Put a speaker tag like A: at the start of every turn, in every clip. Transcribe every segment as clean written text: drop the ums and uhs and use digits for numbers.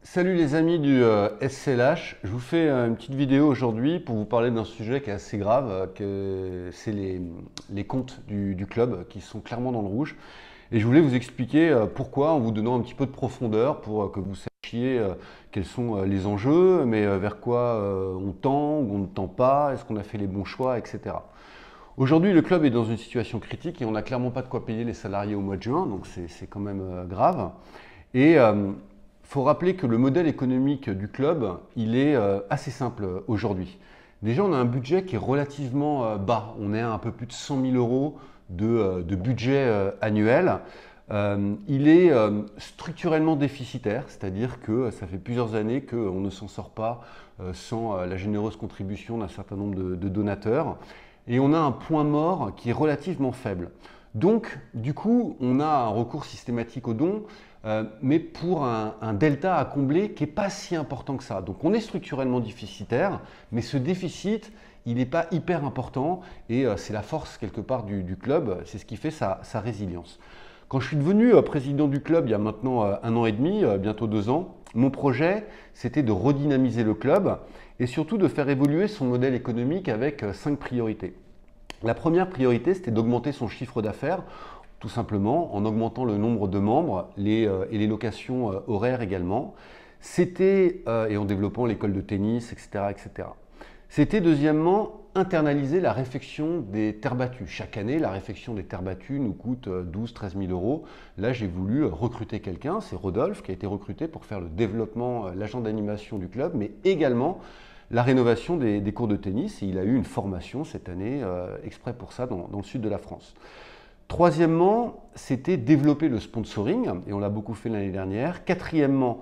A: Salut les amis du SCLH, je vous fais une petite vidéo aujourd'hui pour vous parler d'un sujet qui est assez grave, que c'est les comptes du club qui sont clairement dans le rouge. Et je voulais vous expliquer pourquoi en vous donnant un petit peu de profondeur pour que vous sachiez quels sont les enjeux, mais vers quoi on tend ou on ne tend pas, est-ce qu'on a fait les bons choix, etc. Aujourd'hui, le club est dans une situation critique et on n'a clairement pas de quoi payer les salariés au mois de juin, donc c'est quand même grave. Et faut rappeler que le modèle économique du club, il est assez simple aujourd'hui. Déjà, on a un budget qui est relativement bas. On est à un peu plus de 100 000 euros de budget annuel. Il est structurellement déficitaire, c'est-à-dire que ça fait plusieurs années qu'on ne s'en sort pas sans la généreuse contribution d'un certain nombre de donateurs. Et on a un point mort qui est relativement faible. Donc, du coup, on a un recours systématique aux dons, mais pour un delta à combler qui n'est pas si important que ça. Donc, on est structurellement déficitaire, mais ce déficit, il n'est pas hyper important et c'est la force quelque part du club, c'est ce qui fait sa résilience. Quand je suis devenu président du club il y a maintenant 1 an et demi, bientôt 2 ans, mon projet, c'était de redynamiser le club et surtout de faire évoluer son modèle économique avec 5 priorités. La première priorité, c'était d'augmenter son chiffre d'affaires, tout simplement en augmentant le nombre de membres et les locations horaires également. C'était, et en développant l'école de tennis, etc., etc. C'était deuxièmement internaliser la réfection des terres battues. Chaque année, la réfection des terres battues nous coûte 12 000 à 13 000 euros. Là, j'ai voulu recruter quelqu'un, c'est Rodolphe qui a été recruté pour faire le développement, l'agent d'animation du club, mais également la rénovation des cours de tennis. Et il a eu une formation cette année exprès pour ça dans le sud de la France. Troisièmement, c'était développer le sponsoring, et on l'a beaucoup fait l'année dernière. Quatrièmement,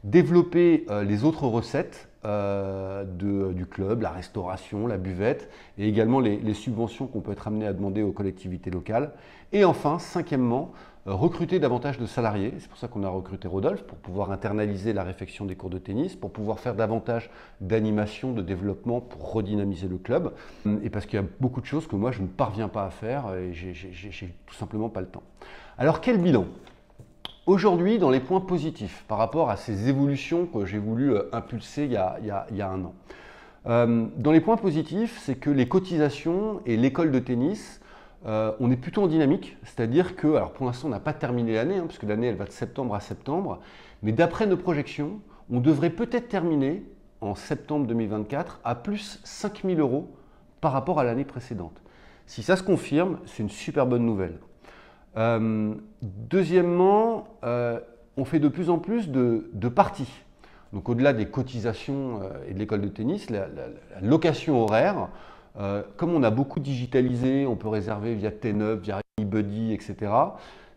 A: développer les autres recettes du club, la restauration, la buvette, et également les subventions qu'on peut être amené à demander aux collectivités locales. Et enfin, cinquièmement, recruter davantage de salariés. C'est pour ça qu'on a recruté Rodolphe, pour pouvoir internaliser la réfection des cours de tennis, pour pouvoir faire davantage d'animation, de développement, pour redynamiser le club. Et parce qu'il y a beaucoup de choses que moi, je ne parviens pas à faire et j'ai tout simplement pas le temps. Alors, quel bilan ? Aujourd'hui, dans les points positifs par rapport à ces évolutions que j'ai voulu impulser il y a 1 an. Dans les points positifs, c'est que les cotisations et l'école de tennis, on est plutôt en dynamique, c'est-à-dire que, alors pour l'instant on n'a pas terminé l'année, puisque l'année elle va de septembre à septembre, mais d'après nos projections, on devrait peut-être terminer en septembre 2024 à plus 5 000 euros par rapport à l'année précédente. Si ça se confirme, c'est une super bonne nouvelle. Deuxièmement, on fait de plus en plus de parties. Donc au-delà des cotisations et de l'école de tennis, la location horaire, comme on a beaucoup digitalisé, on peut réserver via T9, via eBuddy, etc.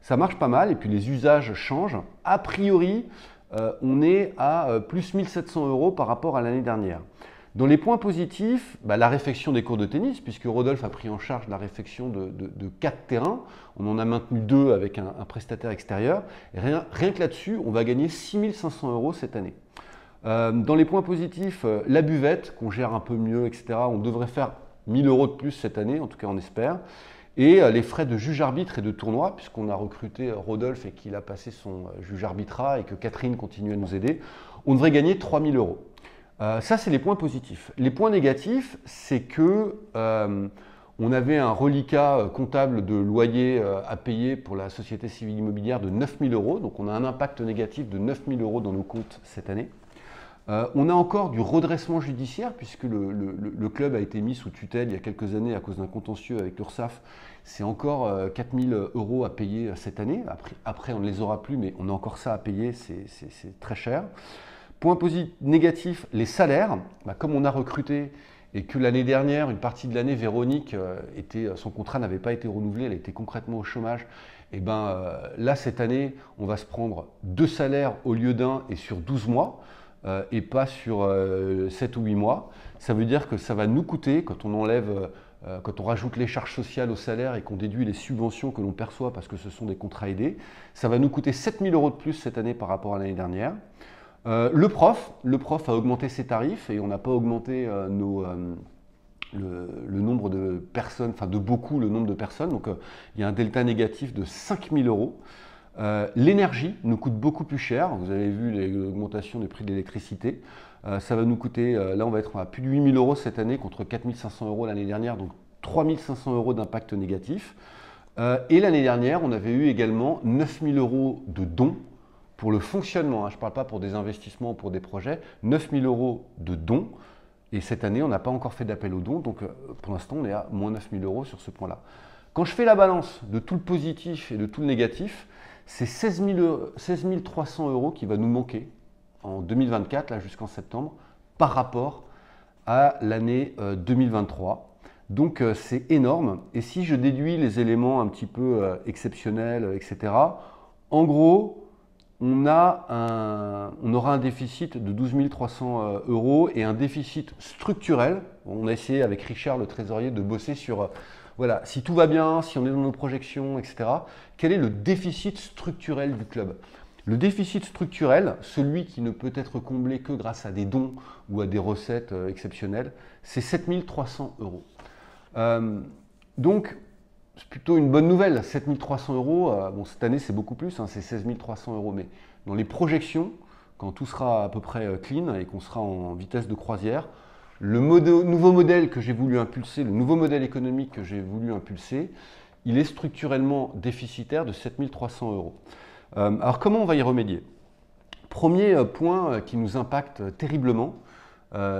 A: Ça marche pas mal et puis les usages changent. A priori, on est à plus 1 700 euros par rapport à l'année dernière. Dans les points positifs, la réfection des cours de tennis, puisque Rodolphe a pris en charge la réfection de 4 terrains. On en a maintenu 2 avec un prestataire extérieur. Et rien que là-dessus, on va gagner 6 500 euros cette année. Dans les points positifs, la buvette, qu'on gère un peu mieux, etc. On devrait faire 1 000 euros de plus cette année, en tout cas on espère. Et les frais de juge-arbitre et de tournoi, puisqu'on a recruté Rodolphe et qu'il a passé son juge-arbitrat et que Catherine continue à nous aider, on devrait gagner 3 000 euros. Ça, c'est les points positifs. Les points négatifs, c'est que on avait un reliquat comptable de loyer à payer pour la société civile immobilière de 9 000 euros. Donc, on a un impact négatif de 9 000 euros dans nos comptes cette année. On a encore du redressement judiciaire, puisque le club a été mis sous tutelle il y a quelques années à cause d'un contentieux avec l'URSSAF. C'est encore 4 000 euros à payer cette année. Après, on ne les aura plus, mais on a encore ça à payer, c'est très cher. Point négatif, les salaires. Comme on a recruté et que l'année dernière, une partie de l'année, Véronique, son contrat n'avait pas été renouvelé, elle était concrètement au chômage. Et là, cette année, on va se prendre 2 salaires au lieu d'un et sur 12 mois et pas sur 7 ou 8 mois. Ça veut dire que ça va nous coûter, quand on rajoute les charges sociales au salaire et qu'on déduit les subventions que l'on perçoit parce que ce sont des contrats aidés, ça va nous coûter 7 000 euros de plus cette année par rapport à l'année dernière. Le prof a augmenté ses tarifs et on n'a pas augmenté le nombre de personnes, enfin de beaucoup le nombre de personnes. Donc il y a un delta négatif de 5 000 euros. L'énergie nous coûte beaucoup plus cher. Vous avez vu l'augmentation des prix de l'électricité. Ça va nous coûter, là on va être à plus de 8 000 euros cette année contre 4 500 euros l'année dernière, donc 3 500 euros d'impact négatif. Et l'année dernière, on avait eu également 9 000 euros de dons pour le fonctionnement. Je ne parle pas pour des investissements ou pour des projets. 9 000 euros de dons. Et cette année, on n'a pas encore fait d'appel aux dons. Donc pour l'instant, on est à moins 9 000 euros sur ce point-là. Quand je fais la balance de tout le positif et de tout le négatif, c'est 16 300 euros qui va nous manquer en 2024, là jusqu'en septembre, par rapport à l'année 2023. Donc c'est énorme. Et si je déduis les éléments un petit peu exceptionnels, etc., en gros, on aura un déficit de 12 300 euros et un déficit structurel. On a essayé avec Richard, le trésorier, de bosser sur, voilà, si tout va bien, si on est dans nos projections, etc., quel est le déficit structurel du club? Le déficit structurel, celui qui ne peut être comblé que grâce à des dons ou à des recettes exceptionnelles, c'est 7 300 euros. Donc, c'est plutôt une bonne nouvelle. 7 300 euros, bon, cette année c'est beaucoup plus, hein, c'est 16 300 euros. Mais dans les projections, quand tout sera à peu près clean et qu'on sera en vitesse de croisière, le nouveau modèle que j'ai voulu impulser, le nouveau modèle économique que j'ai voulu impulser, il est structurellement déficitaire de 7 300 euros. Alors comment on va y remédier? Premier point qui nous impacte terriblement,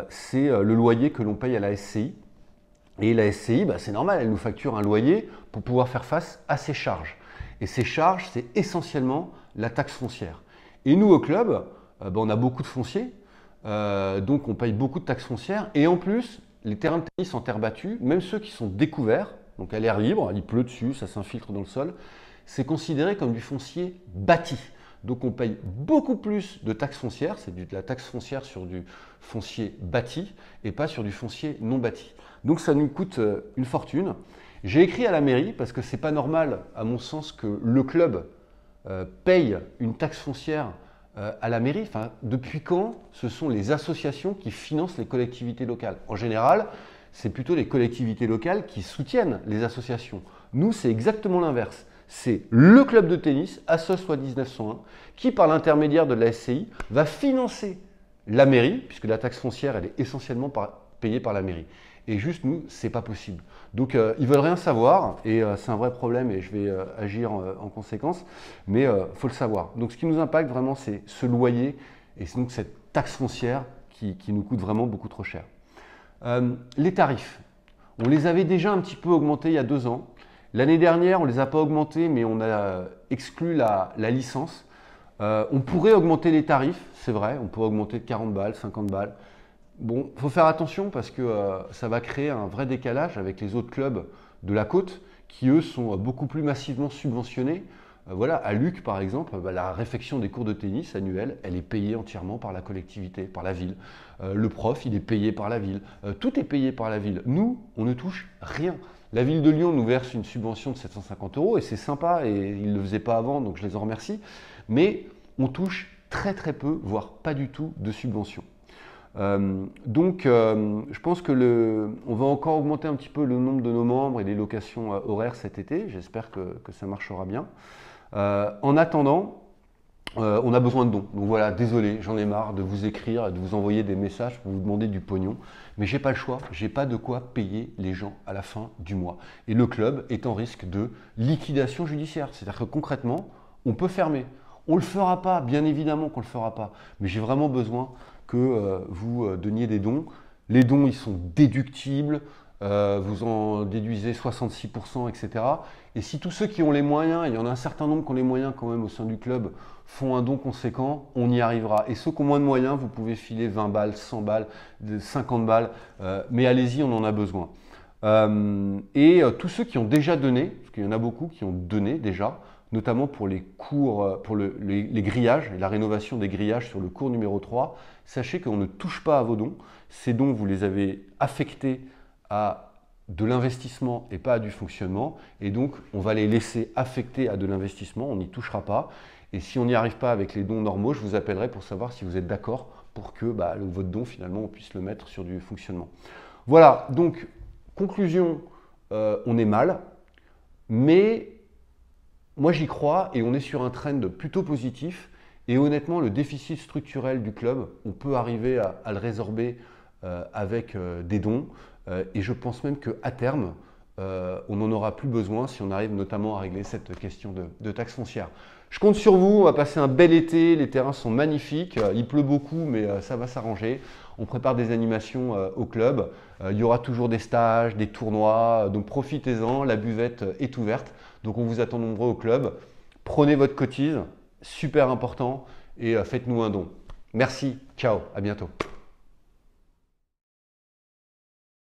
A: c'est le loyer que l'on paye à la SCI. Et la SCI, c'est normal, elle nous facture un loyer pour pouvoir faire face à ses charges. Et ces charges, c'est essentiellement la taxe foncière. Et nous, au club, on a beaucoup de fonciers, donc on paye beaucoup de taxes foncières. Et en plus, les terrains de tennis en terre battue, même ceux qui sont découverts, donc à l'air libre, il pleut dessus, ça s'infiltre dans le sol, c'est considéré comme du foncier bâti. Donc on paye beaucoup plus de taxes foncières, c'est de la taxe foncière sur du foncier bâti et pas sur du foncier non bâti. Donc ça nous coûte une fortune. J'ai écrit à la mairie parce que c'est pas normal, à mon sens, que le club paye une taxe foncière à la mairie. Enfin, depuis quand ce sont les associations qui financent les collectivités locales? En général, c'est plutôt les collectivités locales qui soutiennent les associations. Nous, c'est exactement l'inverse. C'est le club de tennis, Assos 1901, qui, par l'intermédiaire de la SCI, va financer la mairie, puisque la taxe foncière, elle est essentiellement payée par la mairie. Et juste, nous, c'est pas possible. Donc, ils veulent rien savoir, et c'est un vrai problème, et je vais agir en conséquence, mais faut le savoir. Donc, ce qui nous impacte vraiment, c'est ce loyer, et c'est donc cette taxe foncière qui nous coûte vraiment beaucoup trop cher. Les tarifs, on les avait déjà un petit peu augmentés il y a 2 ans. L'année dernière, on ne les a pas augmentés, mais on a exclu la licence. On pourrait augmenter les tarifs, c'est vrai, on pourrait augmenter de 40 balles, 50 balles. Bon, il faut faire attention parce que ça va créer un vrai décalage avec les autres clubs de la côte qui, eux, sont beaucoup plus massivement subventionnés. Voilà, à Luc, par exemple, la réfection des cours de tennis annuels, elle est payée entièrement par la collectivité, par la ville. Le prof, il est payé par la ville. Tout est payé par la ville. Nous, on ne touche rien. La ville de Lyon nous verse une subvention de 750 euros et c'est sympa et ils ne le faisaient pas avant, donc je les en remercie. Mais on touche très très peu, voire pas du tout de subventions. Je pense que on va encore augmenter un petit peu le nombre de nos membres et les locations horaires cet été. J'espère que ça marchera bien. En attendant, on a besoin de dons. Donc voilà, désolé, j'en ai marre de vous écrire, de vous envoyer des messages pour vous demander du pognon. Mais j'ai pas le choix, j'ai pas de quoi payer les gens à la fin du mois. Et le club est en risque de liquidation judiciaire. C'est-à-dire que concrètement, on peut fermer. On ne le fera pas, bien évidemment qu'on ne le fera pas. Mais j'ai vraiment besoin que vous donniez des dons. Les dons, ils sont déductibles. Vous en déduisez 66%, etc. Et si tous ceux qui ont les moyens, il y en a un certain nombre qui ont les moyens quand même au sein du club, font un don conséquent, on y arrivera. Et ceux qui ont moins de moyens, vous pouvez filer 20 balles, 100 balles, 50 balles, mais allez-y, on en a besoin. Tous ceux qui ont déjà donné, parce qu'il y en a beaucoup qui ont donné déjà, notamment pour les cours, pour les grillages et la rénovation des grillages sur le cours numéro 3, sachez qu'on ne touche pas à vos dons. Ces dons, vous les avez affectés à de l'investissement et pas à du fonctionnement. Et donc, on va les laisser affectés à de l'investissement, on n'y touchera pas. Et si on n'y arrive pas avec les dons normaux, je vous appellerai pour savoir si vous êtes d'accord pour que votre don, finalement, on puisse le mettre sur du fonctionnement. Voilà, donc, conclusion, on est mal, mais moi j'y crois et on est sur un trend plutôt positif. Et honnêtement, le déficit structurel du club, on peut arriver à le résorber avec des dons. Et je pense même qu'à terme, on n'en aura plus besoin si on arrive notamment à régler cette question de taxe foncière. Je compte sur vous, on va passer un bel été, les terrains sont magnifiques, il pleut beaucoup mais ça va s'arranger. On prépare des animations au club, il y aura toujours des stages, des tournois, donc profitez-en, la buvette est ouverte, donc on vous attend nombreux au club. Prenez votre cotise, super important, et faites-nous un don. Merci, ciao, à bientôt.